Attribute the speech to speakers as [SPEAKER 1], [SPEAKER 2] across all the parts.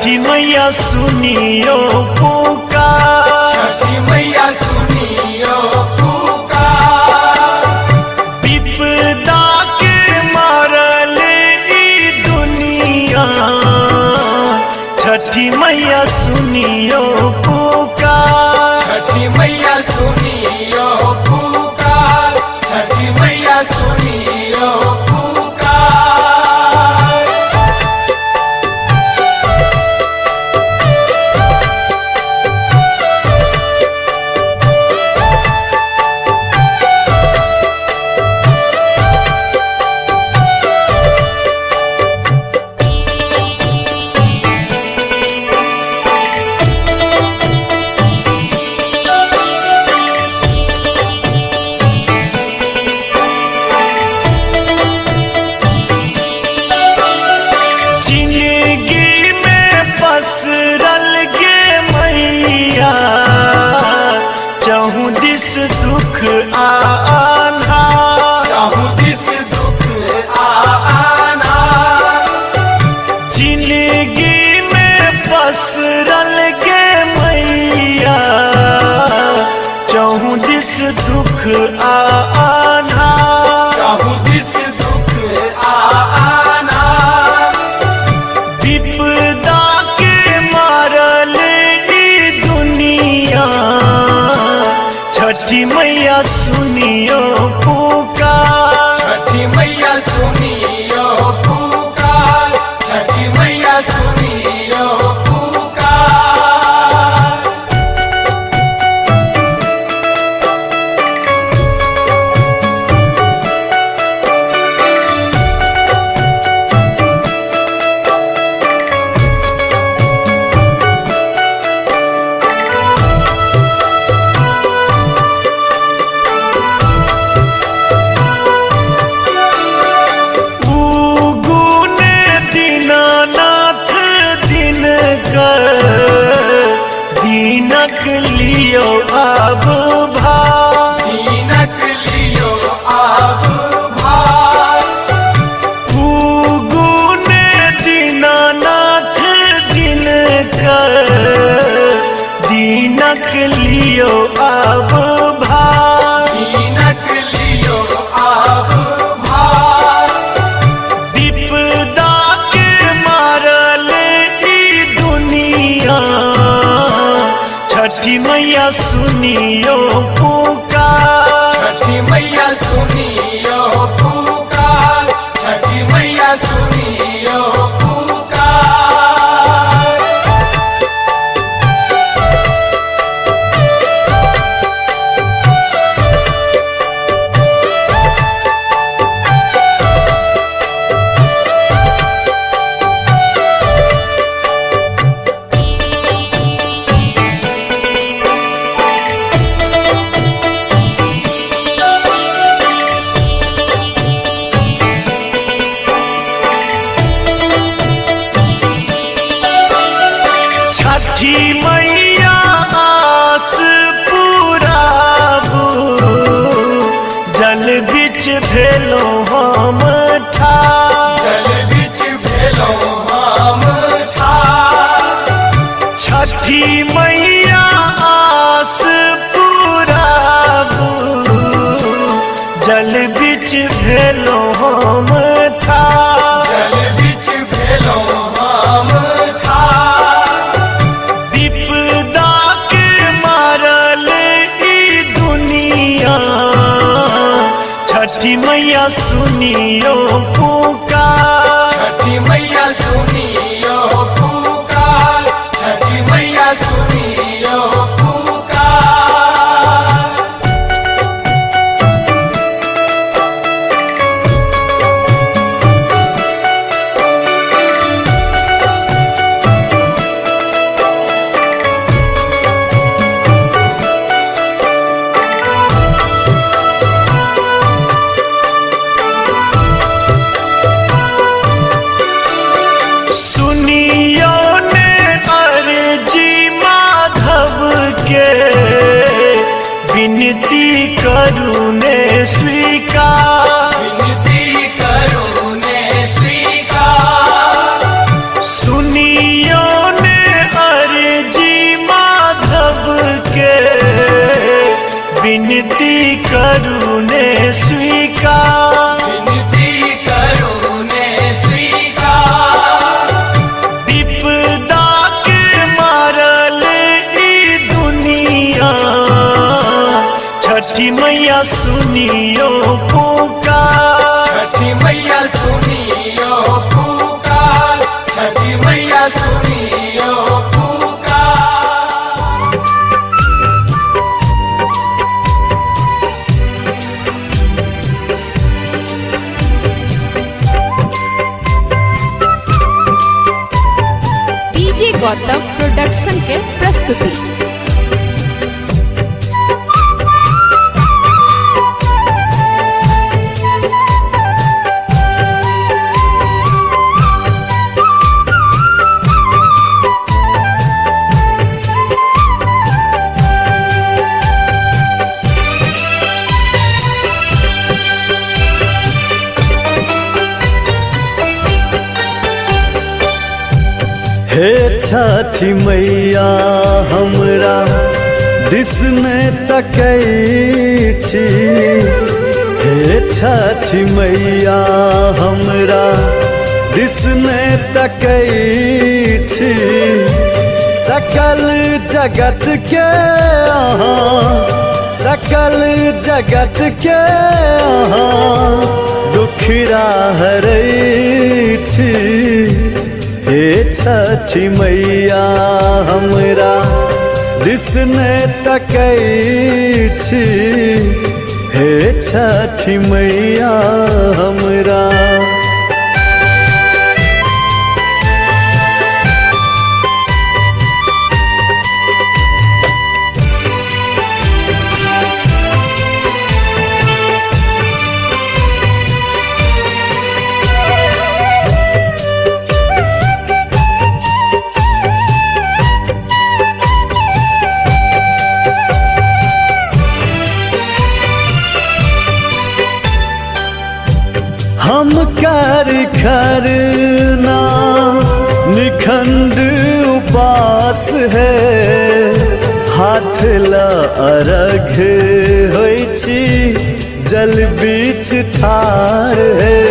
[SPEAKER 1] छठी मैया सुनियो पुकार,
[SPEAKER 2] छठी मैया सुनियो पुकार।
[SPEAKER 1] विपदा के मारल ई दुनिया, छठी मैया सुनियो पुकार,
[SPEAKER 2] छठी मैया सुनियो पुकार, छठी मैया सुनियो पुकार।
[SPEAKER 1] दुख आना,
[SPEAKER 2] चाहूं दिस दुख आना।
[SPEAKER 1] जिंदगी में पसरल के मैया, चाहूं दिस दुख आना,
[SPEAKER 2] चाहूं दिस दुख आना।
[SPEAKER 1] विपदा के मारल ई दुनिया, छठी मैया सुनियो पुकार,
[SPEAKER 2] छठी मैया सुनियो पुकार, छठी मैया सुनियो पुकार। दीनक लियो अब भार, दीनक लियो अब भार।
[SPEAKER 1] उगुने दीनानाथ दिनकर, दीनक लियो अब भार,
[SPEAKER 2] दीनक लियो अब भार।
[SPEAKER 1] विपदा के मारल ई दुनिया, छठी मैया सुनियो पुकार,
[SPEAKER 2] छठी मैया सुनियो पुकार, छठी मैया सुनियो पुकार।
[SPEAKER 1] छठी मैया आस पुराबू, जल बिच भेलो हम ठार,
[SPEAKER 2] जल बिच भेलो हम ठार।
[SPEAKER 1] छठी मैया आस पुराबू, जल बिच भेलो हम ठार,
[SPEAKER 2] जल बिच भेलो हम ठार।
[SPEAKER 1] विपदा के मारल ई दुनिया, छठी मैया सुनियो पुकार,
[SPEAKER 2] छठी मैया सुनियो पुकार, छठी मैया सुनियो पुकार।
[SPEAKER 1] विनती करूने स्वीकार,
[SPEAKER 2] विनती करूने स्वीकार।
[SPEAKER 1] विपदा के मारल ई दुनिया, छठी मैया सुनियो पुकार।
[SPEAKER 2] छठी मैया सुनियो पुकार, छठी मैया सुनियो पुकार।
[SPEAKER 3] डीजे गौतम प्रोडक्शन के प्रस्तुति।
[SPEAKER 4] हे छठी मैया हमरा दिस में तकै छी, हे छठी मैया हमरा दिस में तकै छी। सकल जगत के अहाँ, सकल जगत के अहाँ दुखरा हरै छी। हे छठी मैया हमरा दिस ने तकै छी, हे छठी मैया हमरा। हम कर खरना निखंड उपास है, हाथ ला अर्घ होइ छी जल बीच ठार है।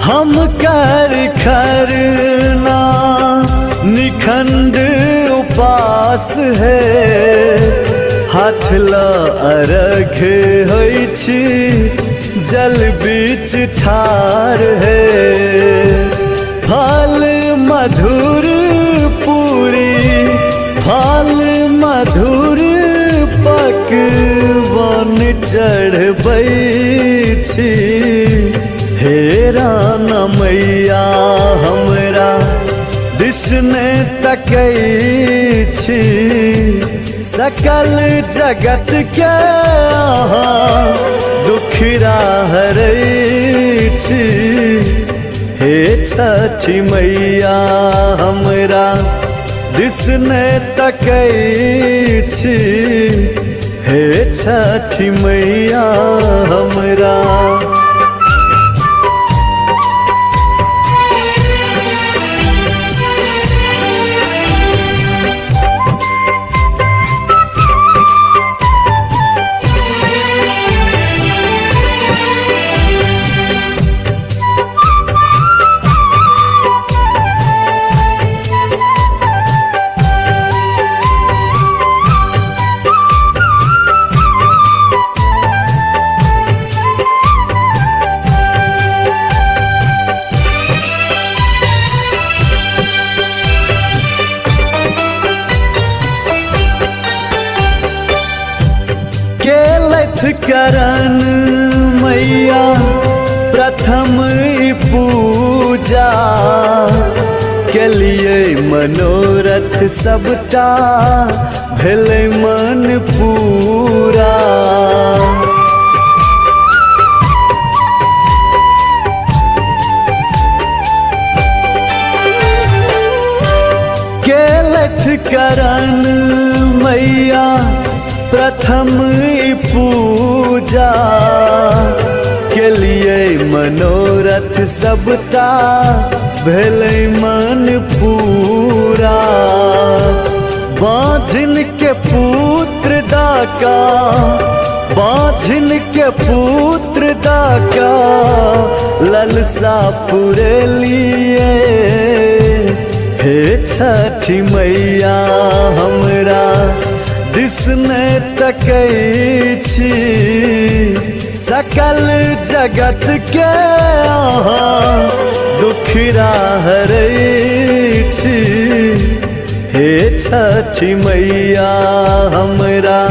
[SPEAKER 4] हम कर खरना निखंड उपास है, हाथ ला अर्घ होइ छी जल बीच ठार है। फल मधुर पूरी, फल मधुर पकवान चढ़बै छी। हे राना मैया हमरा दिस ने तकै छी, सकल जगत के अहाँ दुखरा हरै छी। हे छठी मैया हमरा दिस ने तकै छी, हे छठी मैया हमरा। करन मैया प्रथम पूजा, के लिए मनोरथ सबटा भेलै मन पूरा। केलथ करन मैया प्रथम पूजा, के लिए मनोरथ सबटा भेलै मन पूरा। बाँझिन के पुत्र दाका, बाँझिन के पुत्र दाका, ललसा पुरेलिए। हे छठी मैया हमरा दिस नै तकै छी, सकल जगत के अहाँ दुखड़ा हरै छी। हे छठी मैया हमरा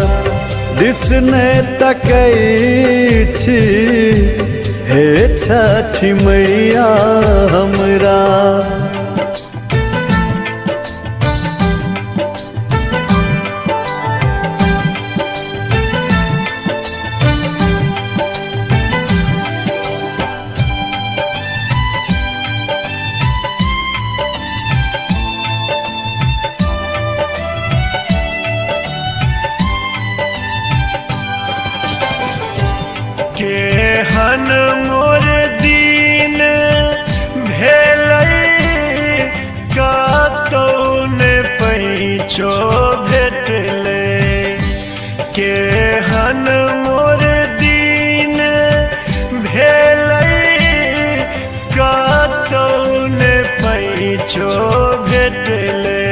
[SPEAKER 4] दिस नै तकै छी, हे छठी मैया हमरा।
[SPEAKER 1] केहन मोर दीन भेलै, कतहु ने पैंचो भेटलै। केहन मोर दीन भेलै, कतहु ने पैंचो भेटलै।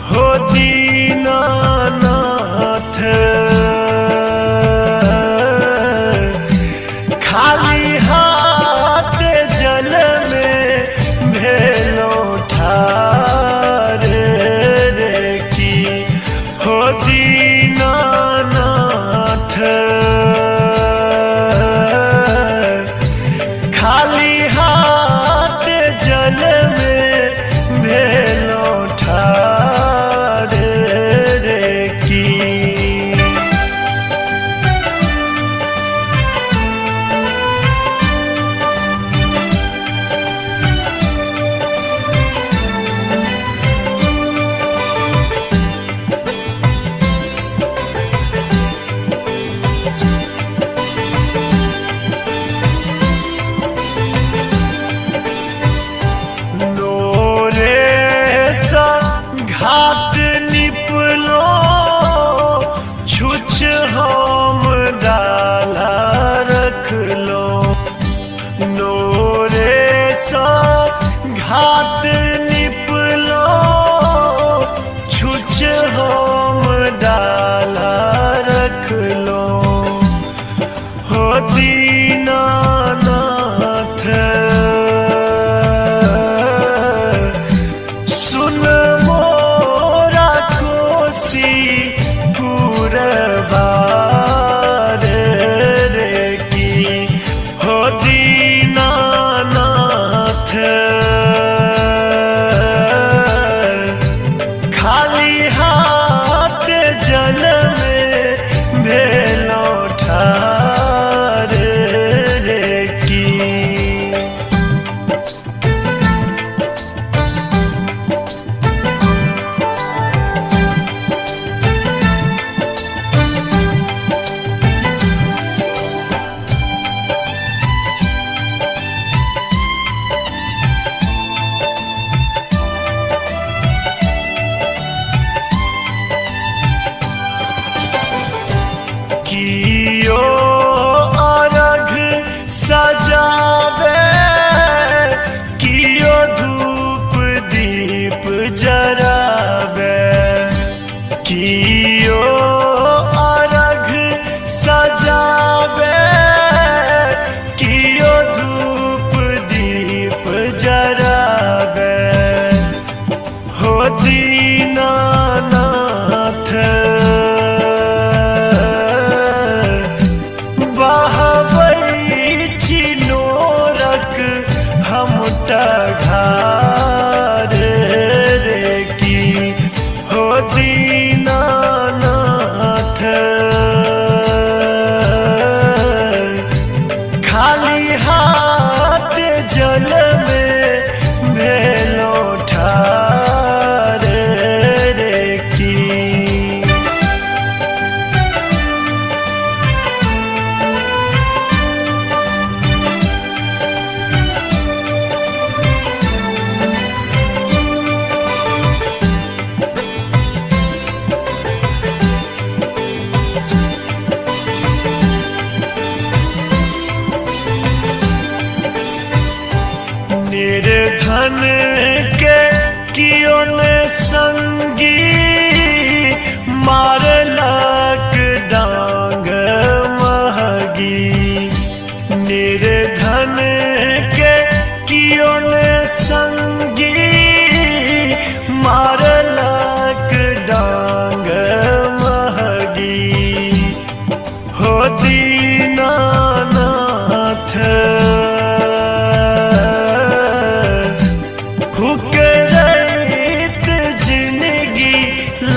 [SPEAKER 1] हो दीनानाथ खाली हाथ जल में भेलो ठार रे की। हो दीनानाथ खाली हाथ जल में भेलो ठार रे की। घाट निपलो छुछ हम डाला रखलो। नोरे सा घाट निपलो छुछ हम डाला रखलो। हो दीनानाथ सुन मोरा कोसी पुरबार रे की। हो दीनानाथ खाली हाथ जल में भेलो ठार रे की। कियो अर्घ सजावे, कियो धूप दीप जरावे। कियो अर्घ सजावे, कियो धूप दीप जरावे। हो दीनानाथ नोरक हमटा घार रे की। हो दीनानाथ धन के कियो ने संगी मारलक डांग महगी। निर्धन के कियो ने संगी मारलक डांग महगी। हो दीनानाथ हुकरैत जिंदगी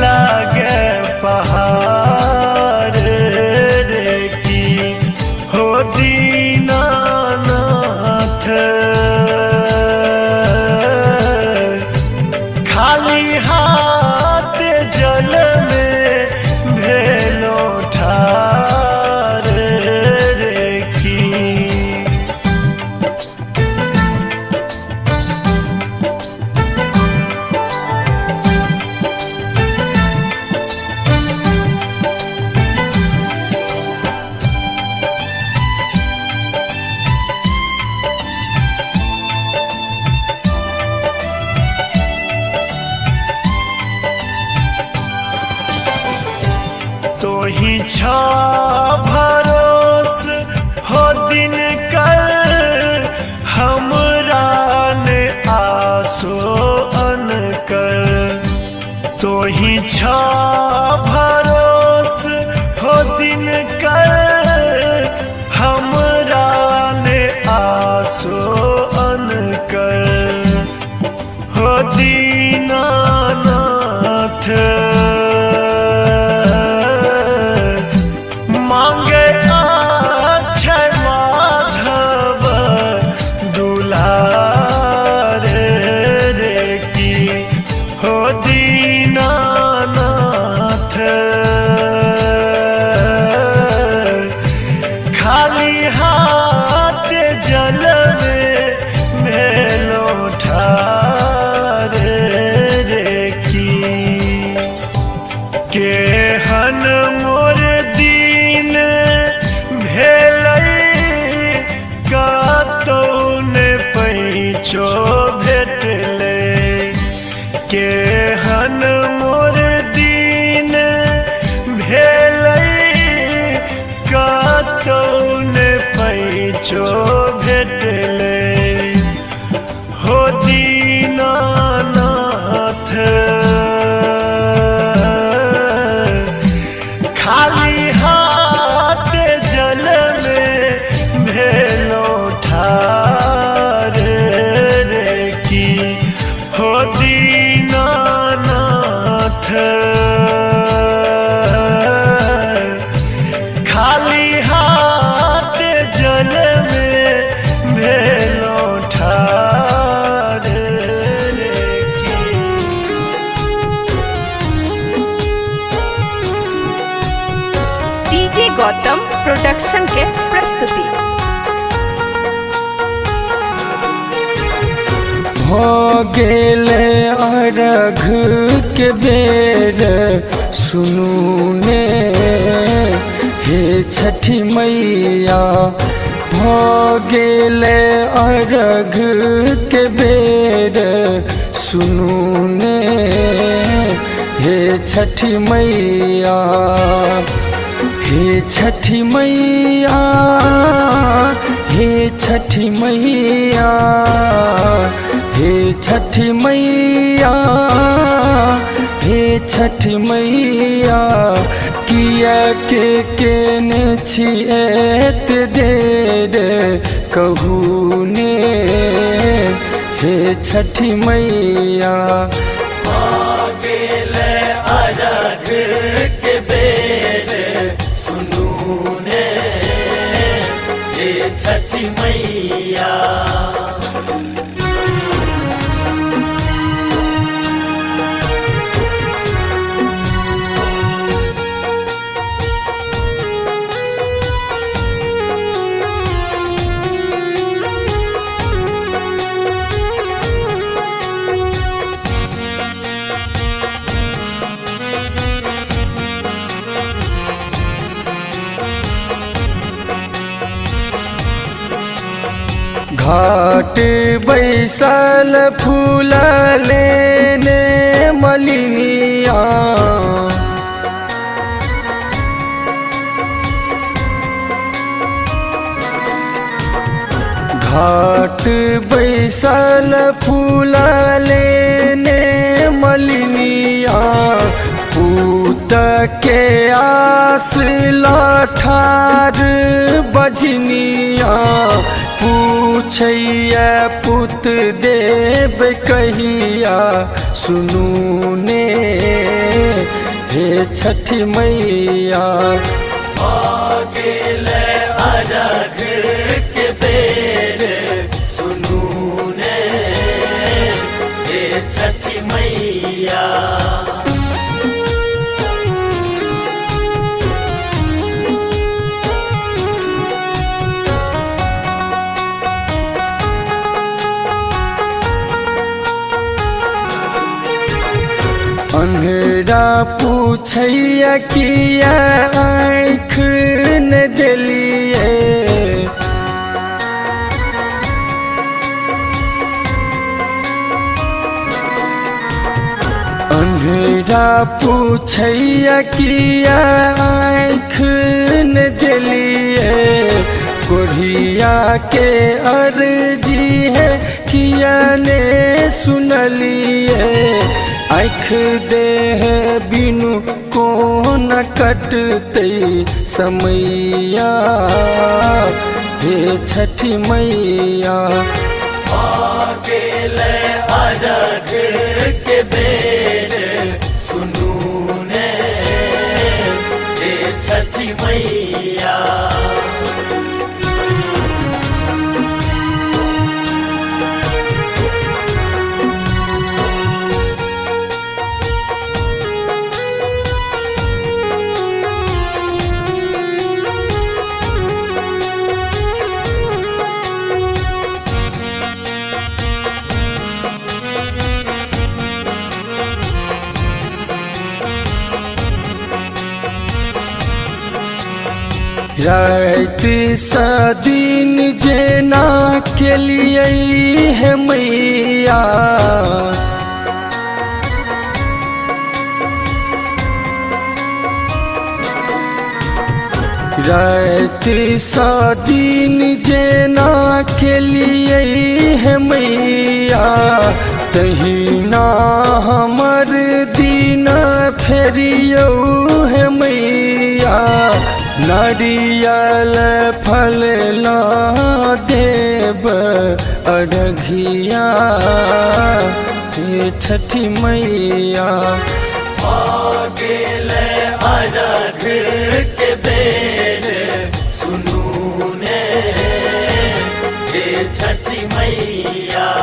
[SPEAKER 1] लागे पहाड़ रे की। हो दीनानाथ खाली हाथ जल में भेलो ठार रे की। तो ही छा भरोस हो दिन कर हमरा ने आसो अनकर। तो ही छा भरोस हो दिन कर हमरा ने आसो अनकर। हो दीनानाथ मांगे अक्षय माधव दुलार रे की। हो दीनानाथ खाली हाथ जल में भेलो ठार रे की। केहन मोर दीन भेलै कतौ ने पैचो भेटलै। केहन मोर दीन भेलै कतौ ने पैचो भेटलै। हो दीनानाथ खाली हाथ जल में भेलो ठार रे की। हो दीनानाथ खाली हाथ जल में भेलो ठार रे की।
[SPEAKER 3] डीजे गौतम प्रोडक्शन के प्रस्तुति।
[SPEAKER 2] हो गेले अर्घ के बेर सुनू ने हे छठी मैया। हो गेले अर्घ के बेर सुनू ने हे छठी मैया। हे छठी मैया हे छठी मैया हे छठी मैया हे छठी मैया। किया के केने छिएत देर कहू ने हे छठी मैया। गेले अरघ के बेर सुनू ने हे छठी मैया। घाट बैसल फूल लेने मलिनिया घाट बैसल फूल लेने मलिनिया पूत के आस लाठार बजनिया पूछैया पुत देव कहिया सुनू ने हे छठी मैया
[SPEAKER 1] गेले अरघ के बेर सुनू ने हे छठी मैया।
[SPEAKER 2] अंधेरा पूछैया किया आँख न दिलिए अंधेरा पूछैया किया आँख न दिलिए कोढ़िया के अर्जी है किया ने सुनलिए आँख देह बिनु को न कटते समैया हे छठी मैया
[SPEAKER 1] गेले अरघ के बेर सुनू ने हे छठी मैया।
[SPEAKER 2] रात सदिन जेना के लिए है मैया रात सदिन जेना के लिए है मैया तहिना हमर दिन फेरियो है मैया नारियल फल ला देव अरघिया हे छठी मैया
[SPEAKER 1] गेले अरघ के बेर सुनू ने हे छठी मैया।